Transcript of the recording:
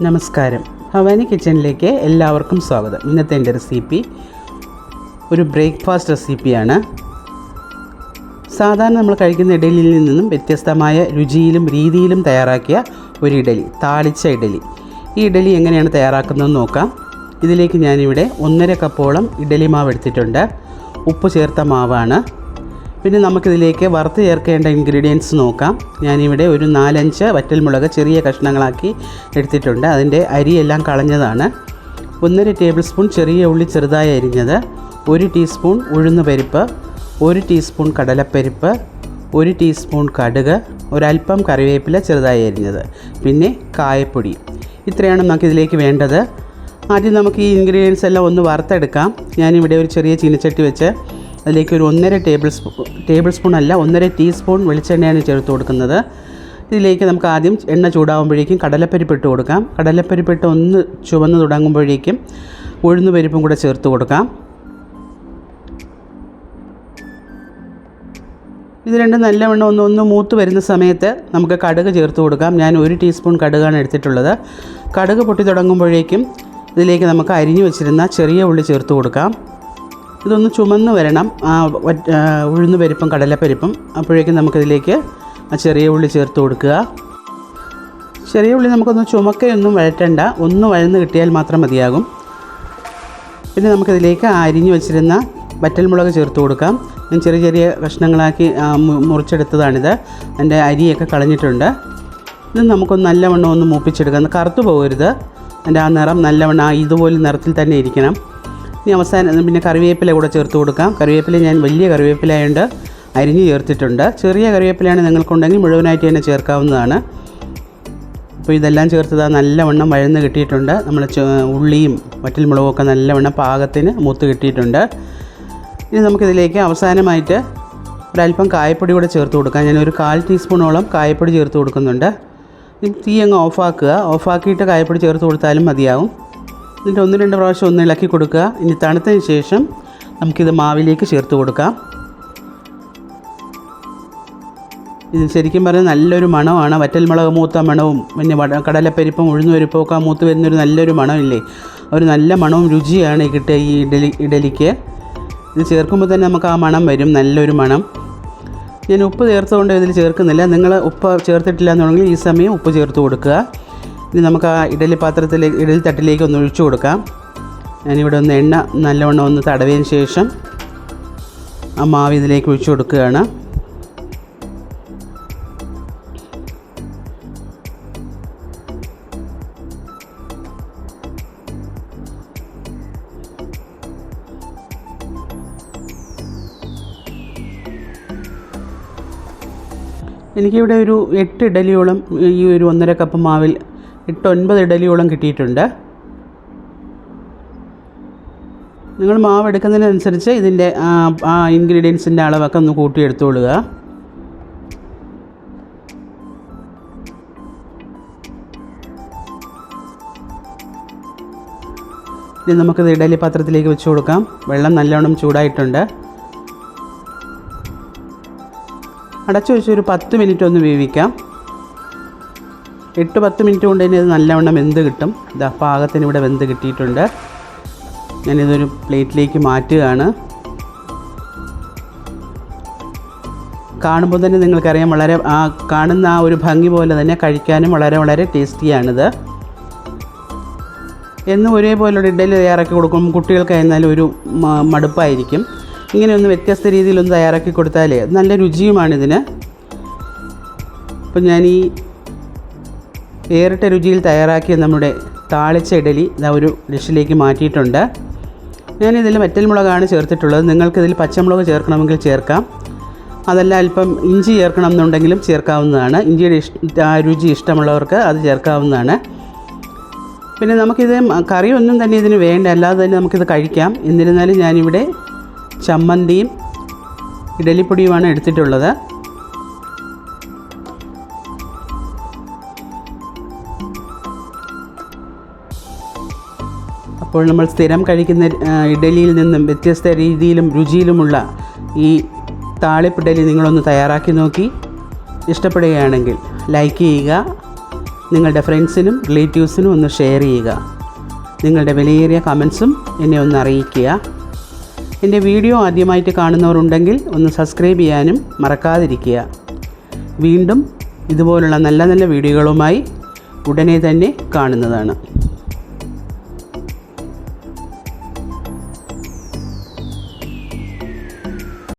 നമസ്കാരം, ഭവാനി കിച്ചണിലേക്ക് എല്ലാവർക്കും സ്വാഗതം. ഇന്നത്തെ എൻ്റെ റെസിപ്പി ഒരു ബ്രേക്ക്ഫാസ്റ്റ് റെസിപ്പിയാണ്. സാധാരണ നമ്മൾ കഴിക്കുന്ന ഇഡലിയിൽ നിന്നും വ്യത്യസ്തമായ രുചിയിലും രീതിയിലും തയ്യാറാക്കിയ ഒരു ഇഡലി, താളിച്ച ഇഡലി. ഈ ഇഡലി എങ്ങനെയാണ് തയ്യാറാക്കുന്നതെന്ന് നോക്കാം. ഇതിലേക്ക് ഞാനിവിടെ 1.5 കപ്പോളം ഇഡലി മാവ് എടുത്തിട്ടുണ്ട്. ഉപ്പ് ചേർത്ത മാവാണ്. പിന്നെ നമുക്കിതിലേക്ക് വറുത്ത് ചേർക്കേണ്ട ഇൻഗ്രീഡിയൻസ് നോക്കാം. ഞാനിവിടെ ഒരു 4-5 വറ്റൽമുളക് ചെറിയ കഷ്ണങ്ങളാക്കി എടുത്തിട്ടുണ്ട്. അതിൻ്റെ അരിയെല്ലാം കളഞ്ഞതാണ്. 1.5 ടേബിൾ സ്പൂൺ ചെറിയ ഉള്ളി ചെറുതായി അരിഞ്ഞത്, 1 ടീസ്പൂൺ ഉഴുന്നുപരിപ്പ്, 1 ടീസ്പൂൺ കടലപ്പരിപ്പ്, 1 ടീസ്പൂൺ കടുക്, ഒരൽപ്പം കറിവേപ്പില ചെറുതായി അരിഞ്ഞത്, പിന്നെ കായപ്പൊടി. ഇത്രയാണ് നമുക്കിതിലേക്ക് വേണ്ടത്. ആദ്യം നമുക്ക് ഈ ഇൻഗ്രീഡിയൻസ് എല്ലാം ഒന്ന് വറുത്തെടുക്കാം. ഞാനിവിടെ ഒരു ചെറിയ ചീനച്ചട്ടി വെച്ച് അതിലേക്ക് ഒരു 1.5 ടീസ്പൂൺ വെളിച്ചെണ്ണയാണ് ചേർത്ത് കൊടുക്കുന്നത്. ഇതിലേക്ക് നമുക്ക് ആദ്യം എണ്ണ ചൂടാകുമ്പോഴേക്കും കടലപ്പരിപ്പ് ഇട്ട് കൊടുക്കാം. കടലപ്പരിപ്പിട്ട് ഒന്ന് ചുവന്ന് തുടങ്ങുമ്പോഴേക്കും ഉഴുന്നുപരിപ്പും കൂടെ ചേർത്ത് കൊടുക്കാം. ഇത് രണ്ടും നല്ലവണ്ണം ഒന്ന് മൂത്ത് വരുന്ന സമയത്ത് നമുക്ക് കടുക് ചേർത്ത് കൊടുക്കാം. ഞാൻ 1 ടീസ്പൂൺ കടുകാണ് എടുത്തിട്ടുള്ളത്. കടുക് പൊട്ടി തുടങ്ങുമ്പോഴേക്കും ഇതിലേക്ക് നമുക്ക് അരിഞ്ഞു വെച്ചിരുന്ന ചെറിയ ഉള്ളി ചേർത്ത് കൊടുക്കാം. ഇതൊന്ന് ചുമന്ന് വരണം, ഉഴുന്നുപരിപ്പും കടലപ്പരിപ്പും. അപ്പോഴേക്കും നമുക്കിതിലേക്ക് ആ ചെറിയ ഉള്ളി ചേർത്ത് കൊടുക്കുക. ചെറിയ ഉള്ളി നമുക്കൊന്ന് ചുമക്കയൊന്നും വഴറ്റണ്ട, ഒന്ന് വഴന്ന് കിട്ടിയാൽ മാത്രം മതിയാകും. പിന്നെ നമുക്കിതിലേക്ക് അരിഞ്ഞു വെച്ചിരുന്ന വറ്റൽമുളക് ചേർത്ത് കൊടുക്കാം. ഞാൻ ചെറിയ ചെറിയ കഷ്ണങ്ങളാക്കി മുറിച്ചെടുത്തതാണിത്. അതിൻ്റെ അരിയൊക്കെ കളഞ്ഞിട്ടുണ്ട്. ഇത് നമുക്കൊന്ന് നല്ലവണ്ണം ഒന്ന് മൂപ്പിച്ചെടുക്കാം. കറുത്തു പോകരുത്. അതിൻ്റെ ആ നിറം നല്ലവണ്ണം ഇതുപോലെ നിറത്തിൽ തന്നെ ഇരിക്കണം. ഇനി അവസാനം പിന്നെ കറിവേപ്പില കൂടെ ചേർത്ത് കൊടുക്കാം. കറിവേപ്പില ഞാൻ വലിയ കറിവേപ്പിലയുണ്ട് അരിഞ്ഞ് ചേർത്തിട്ടുണ്ട്. ചെറിയ കറിവേപ്പിലയാണ് നിങ്ങൾക്കുണ്ടെങ്കിൽ മുഴുവനായിട്ട് തന്നെ ചേർക്കാവുന്നതാണ്. അപ്പോൾ ഇതെല്ലാം ചേർത്തത് നല്ലവണ്ണം വഴന്ന് കിട്ടിയിട്ടുണ്ട്. നമ്മൾ ഉള്ളിയും വറ്റൽമുളകും ഒക്കെ നല്ലവണ്ണം പാകത്തിന് മൂത്ത് കിട്ടിയിട്ടുണ്ട്. ഇനി നമുക്കിതിലേക്ക് അവസാനമായിട്ട് ഒരല്പം കായപ്പൊടി കൂടെ ചേർത്ത് കൊടുക്കാം. ഞാനൊരു 1/4 ടീസ്പൂണോളം കായപ്പൊടി ചേർത്ത് കൊടുക്കുന്നുണ്ട്. തീ അങ്ങ് ഓഫാക്കിയിട്ട് കായപ്പൊടി ചേർത്ത് കൊടുത്താലും മതിയാവും. എന്നിട്ട് 1-2 പ്രാവശ്യം ഒന്ന് ഇളക്കി കൊടുക്കുക. ഇനി തണുത്തതിന് ശേഷം നമുക്കിത് മാവിലേക്ക് ചേർത്ത് കൊടുക്കാം. ഇത് ശരിക്കും പറഞ്ഞാൽ നല്ലൊരു മണമാണ്. വറ്റൽമുളക് മൂത്ത മണവും പിന്നെ കടലപ്പരിപ്പും ഉഴുന്നുപരിപ്പും ഒക്കെ മൂത്ത് വരുന്നൊരു നല്ലൊരു മണമില്ലേ, ഒരു നല്ല മണവും രുചിയാണ് കിട്ടുക ഈ ഇഡലിക്ക്. ഇത് ചേർക്കുമ്പോൾ തന്നെ നമുക്ക് ആ മണം വരും, നല്ലൊരു മണം. ഞാൻ ഉപ്പ് ചേർത്തുകൊണ്ട് ഇതിൽ ചേർക്കുന്നില്ല. നിങ്ങൾ ഉപ്പ് ചേർത്തിട്ടില്ല എന്നുണ്ടെങ്കിൽ ഈ സമയം ഉപ്പ് ചേർത്ത് കൊടുക്കുക. ഇനി നമുക്ക് ആ ഇഡലി തട്ടിലേക്ക് ഒന്ന് ഒഴിച്ചു കൊടുക്കാം. ഞാനിവിടെ ഒന്ന് എണ്ണ നല്ലവണ്ണം ഒന്ന് തടവിയതിന് ശേഷം ആ മാവ് ഇതിലേക്ക് ഒഴിച്ചു കൊടുക്കുകയാണ്. എനിക്കിവിടെ ഒരു 8 ഇഡലിയോളം ഈ ഒരു 1.5 കപ്പ് മാവിൽ 8-9 ഇഡലിയോളം കിട്ടിയിട്ടുണ്ട്. നിങ്ങൾ മാവ് എടുക്കുന്നതിനനുസരിച്ച് ഇതിൻ്റെ ആ ഇൻഗ്രീഡിയൻസിൻ്റെ അളവൊക്കെ ഒന്ന് കൂട്ടിയെടുത്തോളുക. ഇനി നമുക്കിത് ഇഡലി പാത്രത്തിലേക്ക് വെച്ച് കൊടുക്കാം. വെള്ളം നല്ലോണം ചൂടായിട്ടുണ്ട്. അടച്ചു വെച്ച് ഒരു 10 മിനിറ്റ് ഒന്ന് വേവിക്കാം. 8-10 മിനിറ്റ് കൊണ്ട് തന്നെ ഇത് നല്ലവണ്ണം വെന്ത് കിട്ടും. ഇതാ പാകത്തിന് ഇവിടെ വെന്ത് കിട്ടിയിട്ടുണ്ട്. ഞാനിതൊരു പ്ലേറ്റിലേക്ക് മാറ്റുകയാണ്. കാണുമ്പോൾ തന്നെ നിങ്ങൾക്കറിയാം, വളരെ കാണുന്ന ആ ഒരു ഭംഗി പോലെ തന്നെ കഴിക്കാനും വളരെ വളരെ ടേസ്റ്റിയാണിത്. എന്നും ഒരേപോലുള്ള ഇഡലി തയ്യാറാക്കി കൊടുക്കുമ്പോൾ കുട്ടികൾക്കായിരുന്നാലും ഒരു മടുപ്പായിരിക്കും. ഇങ്ങനെയൊന്ന് വ്യത്യസ്ത രീതിയിലൊന്ന് തയ്യാറാക്കി കൊടുത്താലേ നല്ല രുചിയുമാണിതിന്. അപ്പം ഞാൻ ഈ വേറിട്ട രുചിയിൽ തയ്യാറാക്കിയ നമ്മുടെ താളിച്ച ഇഡലി ഇതാ ഒരു ഡിഷിലേക്ക് മാറ്റിയിട്ടുണ്ട്. ഞാനിതിൽ വറ്റൽമുളകാണ് ചേർത്തിട്ടുള്ളത്. നിങ്ങൾക്കിതിൽ പച്ചമുളക് ചേർക്കണമെങ്കിൽ ചേർക്കാം. അതല്ല അല്പം ഇഞ്ചി ചേർക്കണം എന്നുണ്ടെങ്കിലും ചേർക്കാവുന്നതാണ്. ഇഞ്ചിയുടെ രുചി ഇഷ്ടമുള്ളവർക്ക് അത് ചേർക്കാവുന്നതാണ്. പിന്നെ നമുക്കിത് കറിയൊന്നും തന്നെ ഇതിന് വേണ്ട, അല്ലാതെ തന്നെ നമുക്കിത് കഴിക്കാം. എന്നിരുന്നാലും ഞാനിവിടെ ചമ്മന്തിയും ഇഡലിപ്പൊടിയുമാണ് എടുത്തിട്ടുള്ളത്. അപ്പോൾ നമ്മൾ സ്ഥിരം കഴിക്കുന്ന ഇഡലിയിൽ നിന്നും വ്യത്യസ്ത രീതിയിലും രുചിയിലുമുള്ള ഈ താളിപ്പ് ഇഡലി നിങ്ങളൊന്ന് തയ്യാറാക്കി നോക്കി. ഇഷ്ടപ്പെടുകയാണെങ്കിൽ ലൈക്ക് ചെയ്യുക, നിങ്ങളുടെ ഫ്രണ്ട്സിനും റിലേറ്റീവ്സിനും ഒന്ന് ഷെയർ ചെയ്യുക. നിങ്ങളുടെ വിലയേറിയ കമൻസും എന്നെ ഒന്ന് അറിയിക്കുക. എൻ്റെ വീഡിയോ ആദ്യമായിട്ട് കാണുന്നവരുണ്ടെങ്കിൽ ഒന്ന് സബ്സ്ക്രൈബ് ചെയ്യാനും മറക്കാതിരിക്കുക. വീണ്ടും ഇതുപോലുള്ള നല്ല നല്ല വീഡിയോകളുമായി ഉടനെ തന്നെ കാണുന്നതാണ്.